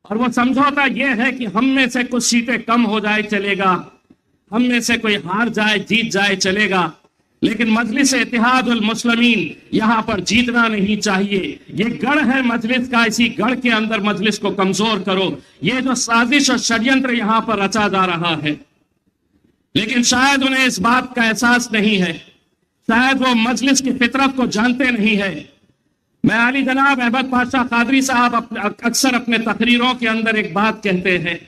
और वो समझौता ये है कि हम में से कुछ सीटें कम हो जाए चलेगा, हम में से कोई हार जाए जीत जाए चलेगा, लेकिन मजलिस इत्तेहादुल मुस्लिमीन यहां पर जीतना नहीं चाहिए। ये गढ़ है मजलिस का, इसी गढ़ के अंदर मजलिस को कमजोर करो। ये जो साजिश और षड्यंत्र यहां पर रचा जा रहा है, लेकिन शायद उन्हें इस बात का एहसास नहीं है, शायद वो मजलिस की फितरत को जानते नहीं है। मैं अली जनाब अहमद पाशा कादरी साहब अक्सर अपने तकरीरों के अंदर एक बात कहते हैं,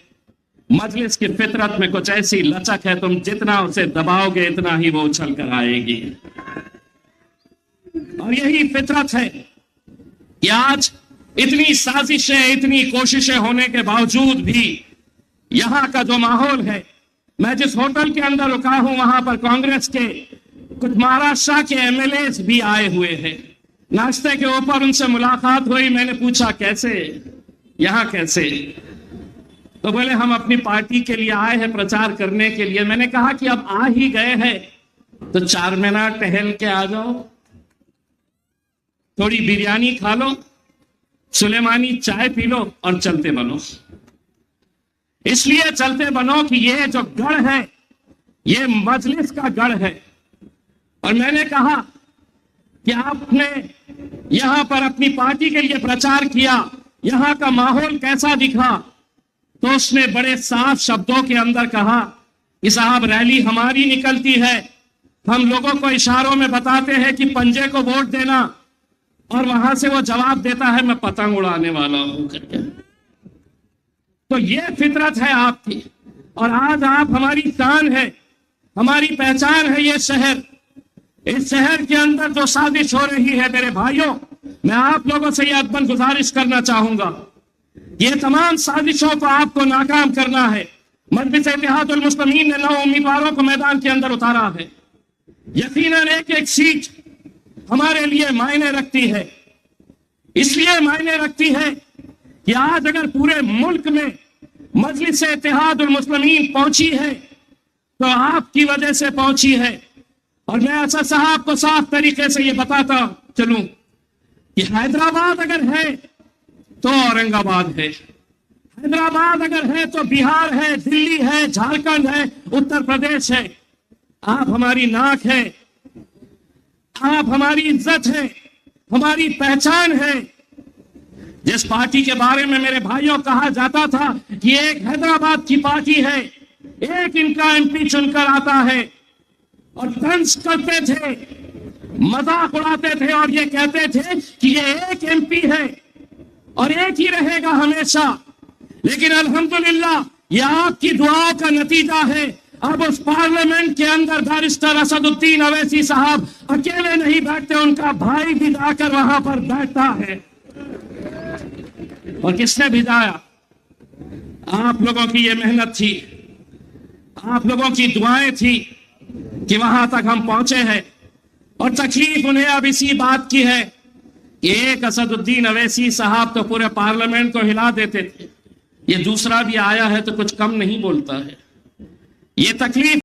मजलिस की फितरत में कुछ ऐसी लचक है, तुम जितना उसे दबाओगे इतना ही वो उछल कर आएगी। और यही फितरत है कि आज इतनी साजिशें, इतनी कोशिशें होने के बावजूद भी यहां का जो माहौल है, मैं जिस होटल के अंदर रुका हूं वहां पर कांग्रेस के कुछ महाराष्ट्र के एमएलए भी आए हुए हैं। नाश्ते के ऊपर उनसे मुलाकात हुई, मैंने पूछा कैसे, यहां कैसे? तो बोले हम अपनी पार्टी के लिए आए हैं, प्रचार करने के लिए। मैंने कहा कि अब आ ही गए हैं तो 4 महीना टहल के आ जाओ, थोड़ी बिरयानी खा लो, सुलेमानी चाय पी लो और चलते बनो। इसलिए चलते बनो कि ये जो गढ़ है ये मजलिस का गढ़ है। और मैंने कहा कि आपने यहां पर अपनी पार्टी के लिए प्रचार किया, यहां का माहौल कैसा दिखा? तो उसने बड़े साफ शब्दों के अंदर कहा कि साहब रैली हमारी निकलती है, हम लोगों को इशारों में बताते हैं कि पंजे को वोट देना, और वहां से वो जवाब देता है मैं पतंग उड़ाने वाला हूं करके। तो ये फितरत है आपकी, और आज आप हमारी शान है, हमारी पहचान है ये शहर। इस शहर के अंदर जो साजिश हो रही है मेरे भाइयों, मैं आप लोगों से यह अदबन गुजारिश करना चाहूंगा, ये तमाम साजिशों को आपको नाकाम करना है। मजलिस इत्तेहादुल मुस्लिमीन ने 9 उम्मीदवारों को मैदान के अंदर उतारा है। यकीनन एक एक सीट हमारे लिए मायने रखती है, इसलिए मायने रखती है कि आज अगर पूरे मुल्क में मजलिस इत्तेहादुल मुस्लिमीन पहुंची है तो आपकी वजह से पहुंची है। और मैं असद साहब को साफ तरीके से ये बताता चलूं कि हैदराबाद अगर है तो औरंगाबाद है, हैदराबाद अगर है तो बिहार है, दिल्ली है, झारखंड है, उत्तर प्रदेश है। आप हमारी नाक है, आप हमारी इज्जत है, हमारी पहचान है। जिस पार्टी के बारे में मेरे भाइयों कहा जाता था कि एक हैदराबाद की पार्टी है, एक इनका एमपी चुनकर आता है, और तंज करते थे, मजाक उड़ाते थे और ये कहते थे कि ये एक एमपी है और एक ही रहेगा हमेशा। लेकिन अल्हम्दुलिल्लाह ये आपकी दुआओं का नतीजा है। अब उस पार्लियामेंट के अंदर बैरिस्टर असदुद्दीन अवैसी साहब अकेले नहीं बैठते, उनका भाई भी जाकर वहां पर बैठता है। और किसने भिजाया? आप लोगों की ये मेहनत थी, आप लोगों की दुआएं थी कि वहां तक हम पहुंचे हैं। और तकलीफ उन्हें अब इसी बात की है कि एक असदुद्दीन अवैसी साहब तो पूरे पार्लियामेंट को हिला देते थे, ये दूसरा भी आया है तो कुछ कम नहीं बोलता है। ये तकलीफ